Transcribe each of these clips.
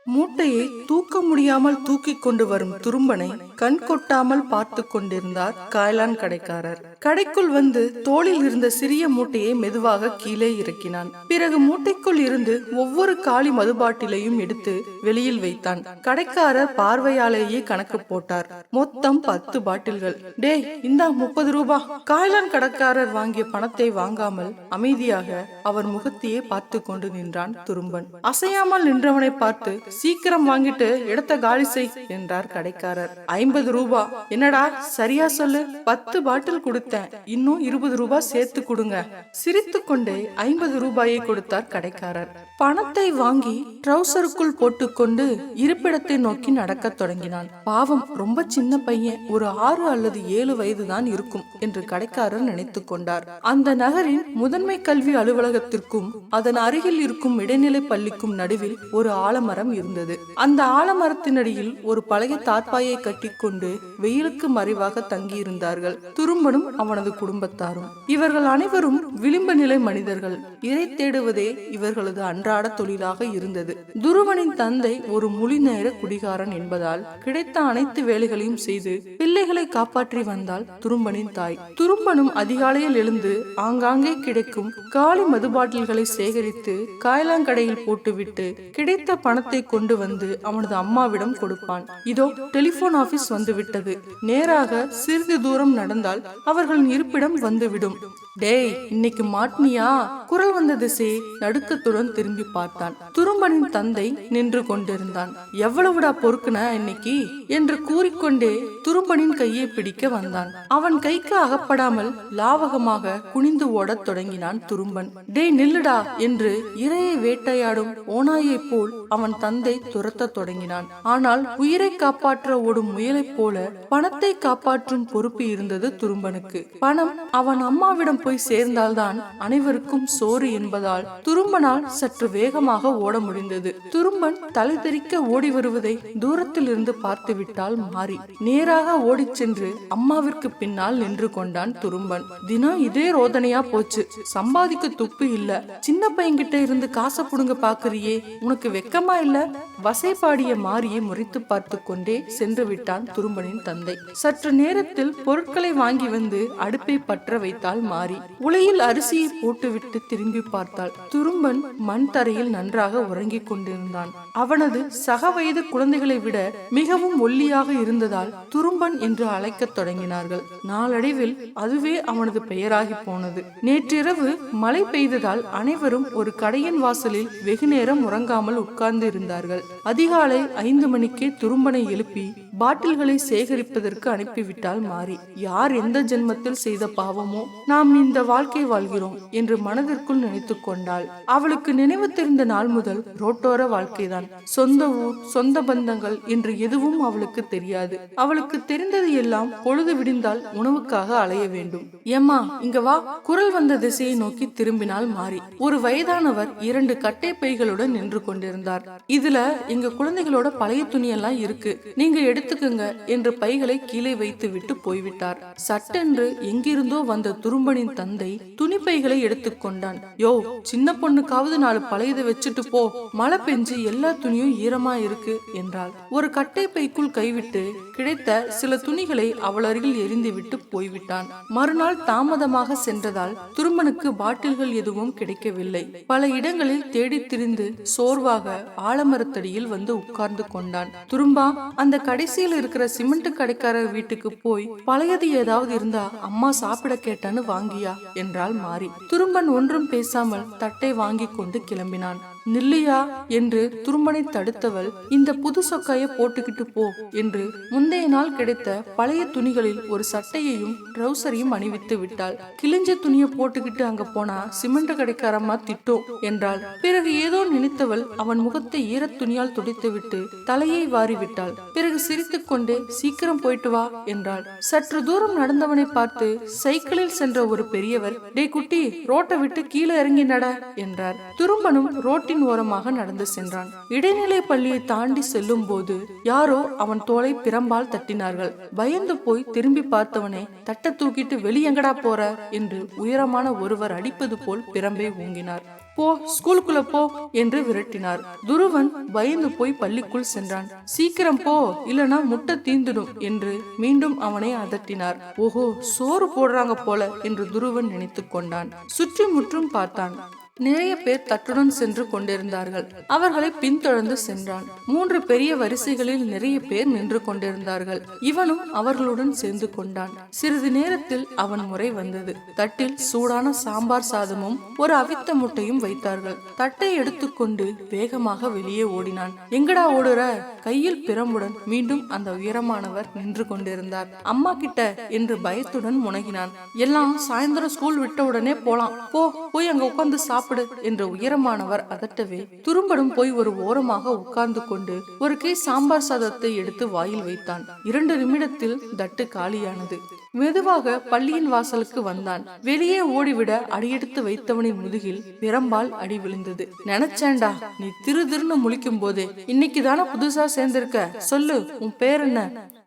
மூட்டையை தூக்க முடியாமல் தூக்கி கொண்டு வரும் துரும்பனை கண் கொட்டாமல் பார்த்து கொண்டிருந்தார் காய்லான் கடைக்காரர். கடைக்குள் வந்து தோளில் இருந்த சிறிய மூட்டையை மெதுவாக கீழே இறக்கினான். பிறகு மூட்டைக்குள் இருந்து ஒவ்வொரு காலி மதுபாட்டிலையும் எடுத்து வெளியில் வைத்தான். கடைக்காரர் பார்வையாலேயே கணக்கு போட்டார். மொத்தம் 10 பாட்டில்கள். டேய், இந்தா 30 ரூபாய். காய்லான் கடைக்காரர் வாங்கிய பணத்தை வாங்காமல் அமைதியாக அவர் முகத்தையே பார்த்து கொண்டு நின்றான் துரும்பன். அசையாமல் நின்றவனை பார்த்து, சீக்கிரம் வாங்கிட்டு இடத்த காலி செய் என்றார் கடைக்காரர். 50 ரூபாய். என்னடா, சரியா சொல்லு. 10 பாட்டில் கொடுத்தேன், இன்னும் 20 ரூபாய் சேர்த்து கொடுங்க. சிரித்து கொண்டே 50 ரூபாயை கொடுத்தார் கடைக்காரர். பணத்தை வாங்கி ட்ரௌசருக்குள் போட்டுக்கொண்டு இருப்பிடத்தை நோக்கி நடக்க தொடங்கினான். பாவம், ரொம்ப சின்ன பையன், ஒரு 6 அல்லது 7 வயதுதான் இருக்கும் என்று கடைக்காரர் நினைத்து கொண்டார். அந்த நகரின் முதன்மை கல்வி அலுவலகத்திற்கும் அதன் அருகில் இருக்கும் இடைநிலை பள்ளிக்கும் நடுவில் ஒரு ஆலமரம் இருந்தது. அந்த ஆலமரத்தினடியில் ஒரு பழைய தார்ப்பாயை கட்டிக்கொண்டு வெயிலுக்கு மறைவாக தங்கியிருந்தார்கள் துரும்பனும் அவனது குடும்பத்தாரும். இவர்கள் அனைவரும் விளிம்பு நிலை மனிதர்கள். இறை தேடுவதே இவர்களது அன்றாட தொழிலாக இருந்தது. துருவனின் தந்தை ஒரு முழு நேர குடிகாரன் என்பதால் கிடைத்த அனைத்து வேலைகளையும் செய்து பிள்ளைகளை காப்பாற்றி வந்தாள் துரும்பனின் தாய். துரும்பனும் அதிகாலையில் எழுந்து ஆங்காங்கே கிடைக்கும் காலி மதுபாட்டில்களை சேகரித்து காய்லாங்கடையில் போட்டுவிட்டு கிடைத்த பணத்தை கொண்டு வந்து அவனது அம்மாவிடம் கொடுப்பான். இதோ டெலிபோன் ஆபீஸ் வந்துவிட்டது. நேராக சிறிது தூரம் நடந்தால் அவர்களின் இருப்பிடம் வந்துவிடும். டேய், இன்னைக்கு மாட்னியா? குரல் வந்த திசை நடுக்கத்துடன் திரும்பி பார்த்தான். துரும்பனின் தந்தை நின்று கொண்டிருந்தான். எவ்வளவுடா பொறுக்குன இன்னைக்கு என்று கூறிக்கொண்டே துரும்பனின் கையை பிடிக்க வந்தான். அவன் கைக்கு அகப்படாமல் லாவகமாக குனிந்து ஓடத் தொடங்கினான் துரும்பன். டேய், நில்லுடா என்று இரையை வேட்டையாடும் ஓநாயை போல் அவன் தந்தை துரத்த தொடங்கினான். ஆனால் உயிரை காப்பாற்ற ஓடும் முயலைப் போல பணத்தை காப்பாற்றும் பொறுப்பு இருந்தது துரும்பனுக்கு. பணம் அவன் அம்மாவிடம் போய் சேர்ந்தால்தான் அனைவருக்கும் சோறு என்பதால் துரும்பனால் சற்று வேகமாக ஓட முடிந்தது. துரும்பன் தலை தெறிக்க ஓடி வருவதை தூரத்தில் இருந்து பார்த்து விட்டால் மாறி நேராக ஓடிச் சென்று அம்மாவிற்கு பின்னால் நின்று கொண்டான் துரும்பன். தினம் இதே ரோதனையா போச்சு. சம்பாதிக்க துப்பு இல்ல. சின்ன பையன்கிட்ட இருந்து காசை புடுங்க பாக்குறியே, உனக்கு வெக்கமா இல்ல? வசைபாடிய மாரியை முறைத்து பார்த்து கொண்டே சென்று விட்டான் துரும்பனின் தந்தை. சற்று நேரத்தில் பொருட்களை வாங்கி வந்து அடுப்பை பற்ற வைத்தால் மாறி. உலையில் அரிசியை போட்டுவிட்டு திரும்பி பார்த்தாள். துரும்பன் மண் தரையில் நன்றாக உறங்கிக் கொண்டிருந்தான். அவனது சக வயது குழந்தைகளை விட மிகவும் ஒல்லியாக இருந்ததால் துரும்பன் என்று அழைக்கத் தொடங்கினார்கள். நாளடைவில் அதுவே அவனது பெயராகி போனது. நேற்றிரவு மழை பெய்ததால் அனைவரும் ஒரு கடையின் வாசலில் வெகு நேரம் உறங்காமல் உட்கார்ந்து இருந்தார்கள். அதிகாலை 5 மணிக்கே துரும்பனை எழுப்பி பாட்டில்களை சேகரிப்பதற்கு அனுப்பிவிட்டால் மாறி. யார் எந்த ஜென்மத்தில் செய்த பாவமோ நாம் இந்த வாழ்க்கை வாழ்கிறோம் என்று மனதிற்குள் நினைத்து கொண்டாள். அவளுக்கு நினைவு தெரிந்த நாள் முதல் ரோட்டோர வாழ்க்கைதான். சொந்த ஊர், சொந்த பந்தங்கள் என்று எதுவும் அவளுக்கு தெரியாது. அவளுக்கு தெரிந்தது எல்லாம் பொழுது விடிந்தால் உணவுக்காக அலைய வேண்டும். ஏம்மா, இங்க வா. குரல் வந்த திசையை நோக்கி திரும்பினால் மாறி. ஒரு வயதானவர் 2 கட்டை பைகளுடன் நின்று கொண்டிருந்தார். இதுல எங்க குழந்தைகளோட பழைய துணியெல்லாம் இருக்கு, நீங்க எடுத்துக்குங்க என்று பைகளை கீழே வைத்து விட்டு போய்விட்டார். சட்டென்று எங்கிருந்தோ வந்த துரும்பனின் தந்தை துணி பைகளை எடுத்துக்கொண்டான். யோ, சின்ன பொண்ணுக்காவது 4 பழையதை வச்சுட்டு போ, மழை பெஞ்சு எல்லா துணியும் ஈரமா இருக்கு என்றாள். ஒரு கட்டை பைக்குள் கைவிட்டு கிடைத்த சில துணிகளை அவள் அருகில் எரிந்து விட்டு போய்விட்டான். மறுநாள் தாமதமாக சென்றதால் துரும்பனுக்கு பாட்டில்கள் எதுவும் கிடைக்கவில்லை. பல இடங்களில் தேடி திரிந்து சோர்வாக ஆலமரத்தடியில் வந்து உட்கார்ந்து கொண்டான். துரும்பா, அந்த கடைசியில் இருக்கிற சிமெண்ட் கடைக்காரர் வீட்டுக்கு போய் பழையது ஏதாவது இருந்தா அம்மா சாப்பிட கேட்டான்னு வாங்கியா என்றாள் மாறி. துரும்பன் ஒன்றும் பேசாமல் தட்டை வாங்கி கொண்டு கிளம்பினான். நில்லையா என்று துரும்பனை தடுத்தவள், இந்த புது சொக்காய போட்டுக்கிட்டு போ என்று முந்தைய நாள் கிடைத்த பழைய துணிகளில் ஒரு சட்டையையும் ட்ரௌசரையும் அணிவித்து விட்டாள். கிழிஞ்ச துணியை போட்டுக்கிட்டு அங்க போனா சிமெண்ட் கடைக்காரமா திட்டும் என்றாள். பிறகு ஏதோ நினைத்தவள் அவன் முகத்தை ஈரத் துணியால் துடைத்து விட்டு தலையை வாரி விட்டாள். பிறகு சிரித்துக் கொண்டே சீக்கிரம் போயிட்டு வா என்றாள். சற்று தூரம் நடந்தவனை பார்த்து சைக்கிளில் சென்ற ஒரு பெரியவர், டே குட்டி, ரோட்டை விட்டு கீழே இறங்கி நட என்றார். துரும்பனும் ரோட்டின் ஓரமாக நடந்து சென்றான். இடைநிலை பள்ளியை தாண்டி செல்லும் போது யாரோ அவன் தோளை பிரம்பால் தட்டினார்கள். பயந்து போய் திரும்பி பார்த்தவனே, தட்ட தூக்கிட்டு வெளியெங்கடா போற என்று உயரமான ஒருவர் அடிப்பது போல் பிரம்பை ஊங்கினார். போ, ஸ்கூலுக்குள்ள போ என்று விரட்டினார். துருவன் பயந்து போய் பள்ளிக்குள் சென்றான். சீக்கிரம் போ, இல்லனா முட்டை தீந்துடும் என்று மீண்டும் அவனை அதட்டினார். ஓஹோ, சோறு போடுறாங்க போல என்று துருவன் நினைத்து கொண்டான். சுற்றி முற்றும் பார்த்தான். நிறைய பேர் தட்டுடன் சென்று கொண்டிருந்தார்கள். அவர்களை பின்தொடர்ந்து சென்றான். 3 பெரிய வரிசைகளில் நிறைய பேர் நின்று கொண்டிருந்தார்கள். இவனும் அவர்களுடன் சேர்ந்து கொண்டான். சிறிது நேரத்தில் அவன் முறை வந்தது. தட்டில் சூடான சாம்பார் சாதமும் ஒரு அவித்த முட்டையும் வைத்தார்கள். தட்டை எடுத்துக்கொண்டு வேகமாக வெளியே ஓடினான். எங்கடா ஓடுற? கையில் பிரம்புடன் மீண்டும் அந்த உயரமானவர் நின்று கொண்டிருந்தார். அம்மா கிட்ட என்று பயத்துடன் முனகினான். எல்லாம் சாயந்தரம் ஸ்கூல் விட்ட உடனே போலாம், போய் அங்க உட்கார்ந்து சாப்பிடு என்று உயரமானவர் அதட்டவே துரும்பனும் போய் ஒரு ஓரமாக உட்கார்ந்து கொண்டு ஒரு கை சாம்பார் சாதத்தை எடுத்து வாயில் வைத்தான். 2 நிமிடத்தில் தட்டு காலியானது. மெதுவாக பள்ளியின் வாசலுக்கு வந்தான். வெளியே ஓடிவிட அடியெடுத்து வைத்தவனின் முதுகில் பிரம்பால் அடி விழுந்தது. நினைச்சேன்டா, நீ திருன்னு முழிக்கும் போதே இன்னைக்கு தானே புதுசா சேர்ந்திருக்க, சொல்லு உன் பேர் என்ன?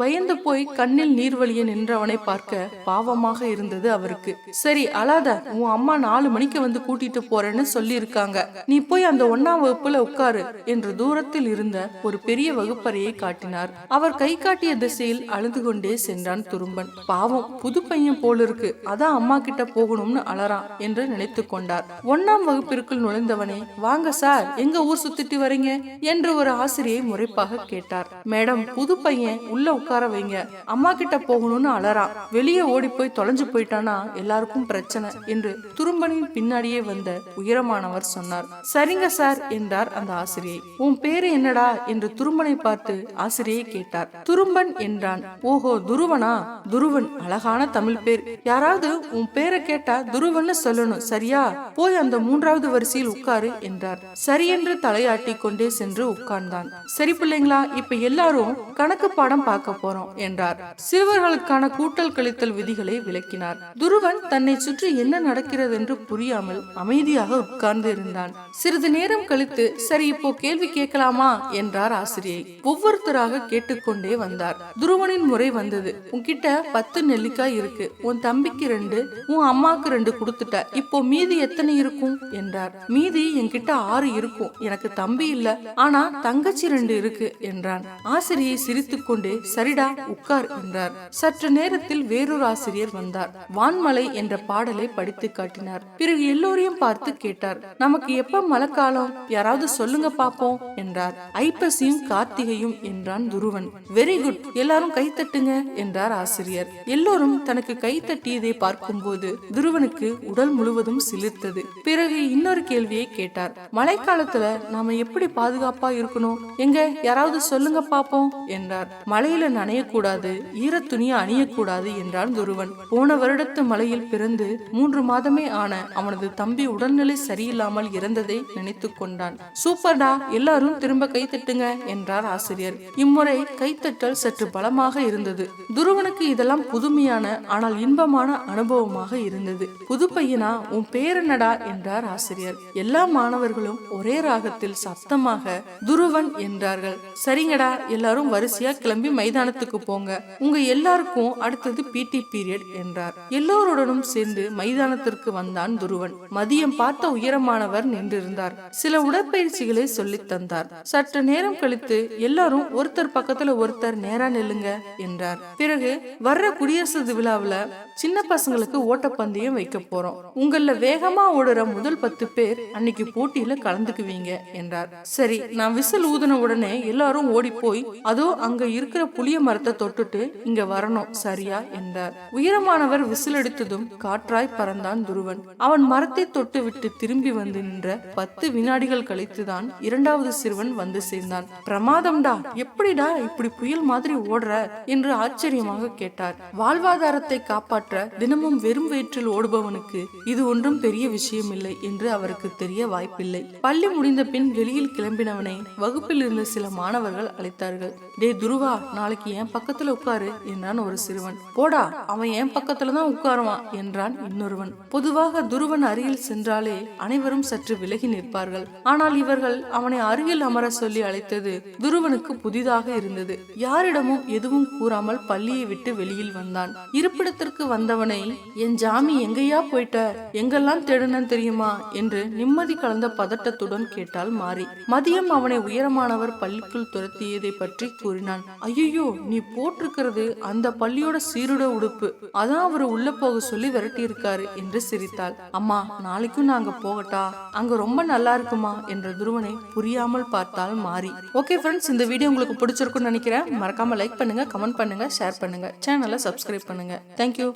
பயந்து போய் கண்ணில் நீர் வழிய நின்றவனை பார்க்க பாவமாக இருந்தது அவருக்கு. சரி அழாத, உன் அம்மா 4 மணிக்கு வந்து கூட்டிட்டு போறேன்னு சொல்லி இருக்காங்க, நீ போய் அந்த 1ஆம் வகுப்புல உட்காரு என்று தூரத்தில் இருந்த ஒரு பெரிய வகுப்பறையை காட்டினார். அவர் கை காட்டிய திசையில் அழுது கொண்டே சென்றான் துரும்பன். பாவம், புது பையன் போல இருக்கு, அதான் அம்மா கிட்ட போகணும்னு அலறான் என்று நினைத்து கொண்டார். 1ஆம் வகுப்பிற்குள் நுழைந்தவனே, வாங்க சார், எங்க ஊர் சுத்திட்டு வரீங்க என்று ஒரு ஆசிரியை முறைப்பாக கேட்டார். மேடம், புது பையன் உள்ள உட்கார வைங்க, அம்மா கிட்ட போகணும்னு அலறான், வெளியே ஓடி போய் தொலைஞ்சு போயிட்டானா எல்லாருக்கும் பிரச்சனை என்று துரும்பனின் பின்னாடியே வந்த உயரமானவர் சொன்னார். சரிங்க சார் என்றார் அந்த ஆசிரியை. உன் பேரு என்னடா என்று துரும்பனை பார்த்து ஆசிரியை கேட்டார். துரும்பன் என்றான். ஓஹோ, துருவனா? துருவன் அழகான தமிழ் பேர். யாராவது உன் பேரை கேட்டா துருவன்னு சொல்லணும், சரியா? போய் அந்த 3வது வரிசையில் உட்காரு என்றார். சரி என்று தலையாட்டி கொண்டே சென்று உட்கார்ந்தான். சரி பிள்ளைங்களா, இப்ப எல்லாரும் கணக்கு பாடம் பார்க்க போறோம் என்றார். சிறுவர்களுக்கான கூட்டல் கழித்தல் விதிகளை விளக்கினார். துருவன் தன்னை சுற்றி என்ன நடக்கிறது என்று புரியாமல் அமைதியாக உட்கார்ந்து இருந்தான். சிறிது நேரம் கழித்து, சரி இப்போ கேள்வி கேட்கலாமா என்றார் ஆசிரியை. ஒவ்வொருத்தராக கேட்டுக்கொண்டே வந்தார். துருவனின் முறை வந்தது. உன்கிட்ட 10 நெல்லிக்காய் இருக்கு, உன் தம்பிக்கு 2, உன் அம்மாக்கு 2 கொடுத்துட்ட, இப்போ மீதி எத்தனை இருக்கும் என்றார். மீதி என்கிட்ட 6 இருக்கும், எனக்கு தம்பி இல்ல, ஆனா தங்கச்சி 2 இருக்கு என்றான். ஆசிரியை சிரித்துக்கொண்டே சரிடா உட்கார் என்றார். சற்று நேரத்தில் வேறொரு ஆசிரியர் வந்தார். வான்மலை என்ற பாடலை படித்து காட்டினார். பிறகு எல்லோரையும் பார்த்து கேட்டார். நமக்கு எப்ப மழைக்காலம், யாராவது சொல்லுங்க பாப்போம் என்றார். ஐப்பசியும் கார்த்திகையும் என்றான் துருவன். வெரி குட், எல்லாரும் கை தட்டுங்க என்றார் ஆசிரியர். எல்லோரும் தனக்கு கை தட்டியதை பார்க்கும் போது துருவனுக்கு உடல் முழுவதும் சிலிர்த்தது. பிறகு இன்னொரு கேள்வியை கேட்டார். மழைக்காலத்துல நாம எப்படி பாதுகாப்பா இருக்கணும், எங்க யாராவது சொல்லுங்க பாப்போம் என்றார். மழையில நனையக்கூடாது, ஈரத்துணியை அணியக்கூடாது என்றான் துருவன். போன வருடத்து மழையில் பிறந்து 3 மாதமே ஆன அவனது தம்பி உடல்நிலை சரியில்லாமல் இறந்ததை நினைத்து கொண்டான். சூப்பர்டா, எல்லாரும் திரும்ப கை தட்டுங்க என்றார் ஆசிரியர். இம்முறை கைத்தட்டல் சற்று பலமாக இருந்தது. துருவனுக்கு இதெல்லாம் புதுமையான ஆனால் இன்பமான அனுபவமாக இருந்தது. புது பையனா, உன் பேர் என்னடா என்றார் ஆசிரியர். எல்லா மாணவர்களும் ஒரே ராகத்தில் சத்தமாக துருவன் என்றார்கள். சரிங்கடா, எல்லாரும் வரிசையா கிளம்பி மைதானத்துக்கு போங்க, உங்க எல்லாருக்கும் அடுத்தது பிடி பீரியட் என்றார். எல்லோருடனும் சேர்ந்து மைதானத்திற்கு வந்தான் துருவன். மதியம் பார்த்த உயரமானவர் நின்றிருந்தார். சில உடற்பயிற்சிகளை சொல்லி தந்தார். சற்று நேரம் கழித்து எல்லாரும் ஒருத்தர் பக்கத்துல ஒருத்தர் நேரா நில்லுங்க என்றார். பிறகு வர்ற குடியரசு விழாவுல சின்ன பசங்களுக்கு ஓட்டப்பந்தயம் வைக்க போறோம், உங்கள வேகமா ஓடுற முதல் 10 பேர் அன்னைக்கு போட்டியில கலந்துக்குவீங்க என்றார். சரி, நான் விசில் ஊதின உடனே எல்லாரும் ஓடி போய் அதோ அங்க இருக்கிற புளிய மரத்தை தொட்டுட்டு இங்க வரணும், சரியா என்றார். உயரமானவர் விசில் அடித்ததும் காற்றாய் பறந்தான் துருவன். அவன் மரத்தை தொட்டு விட்டு திரும்பி வந்து நின்ற 10 வினாடிகள் கழித்துதான் 2வது சிறுவன் வந்து சேர்ந்தான். பிரமாதம்டா, எப்படிடா இப்படி புயல் மாதிரி ஓடுற என்று ஆச்சரியமாக கேட்டார். வாழ்வாதாரத்தை காப்பாற்ற தினமும் வெறும் வயிற்றில் ஓடுபவனுக்கு இது ஒன்றும் பெரிய விஷயம் இல்லை என்று அவருக்கு தெரிய வாய்ப்பில்லை. பள்ளி முடிந்த பின் வெளியில் கிளம்பினவனை வகுப்பில் இருந்த சில மாணவர்கள் அழைத்தார்கள். டே துருவா, நாளைக்கு என் பக்கத்துல உட்காரு என்றான் ஒரு சிறுவன். போடா, அவன் என் பக்கத்துலதான் உட்காருவான் என்றான் இன்னொருவன். பொதுவாக துருவன் அருகில் சென்றால் கேட்டாலே அனைவரும் சற்று விலகி நிற்பார்கள். ஆனால் இவர்கள் அவனை அருகில் அமர சொல்லி அழைத்தது துருவனுக்கு புதிதாக இருந்தது. யாரிடமும் எதுவும் கூறாமல் பள்ளியை விட்டு வெளியில் வந்தான். இருப்பிடத்திற்கு வந்தவனை, என் ஜாமி எங்கேயா போயிட்ட, எங்கெல்லாம் தேடுனன் தெரியுமா என்று நிம்மதி கலந்த பதட்டத்துடன் கேட்டாள் மாறி. மதியம் அவனை உயரமானவர் பள்ளிக்குள் துரத்தியதை பற்றி கூறினான். ஐயோ, நீ போட்டிருக்கிறது அந்த பள்ளியோட சீருட உடுப்பு, அதான் அவரு உள்ள போக சொல்லி விரட்டி இருக்காரு என்று சிரித்தாள். அம்மா, நாளைக்கும் நாங்க போகட்டா, அங்க ரொம்ப நல்லா இருக்குமா என்ற துருவனை புரியாமல் பார்த்தால் மாறி. ஓகே ஃப்ரெண்ட்ஸ், இந்த வீடியோ உங்களுக்கு பிடிச்சிருக்கும்னு நினைக்கிறேன். மறக்காம லைக் பண்ணுங்க, கமெண்ட் பண்ணுங்க, ஷேர் பண்ணுங்க, சேனலை சப்ஸ்கிரைப் பண்ணுங்க. தேங்க்யூ.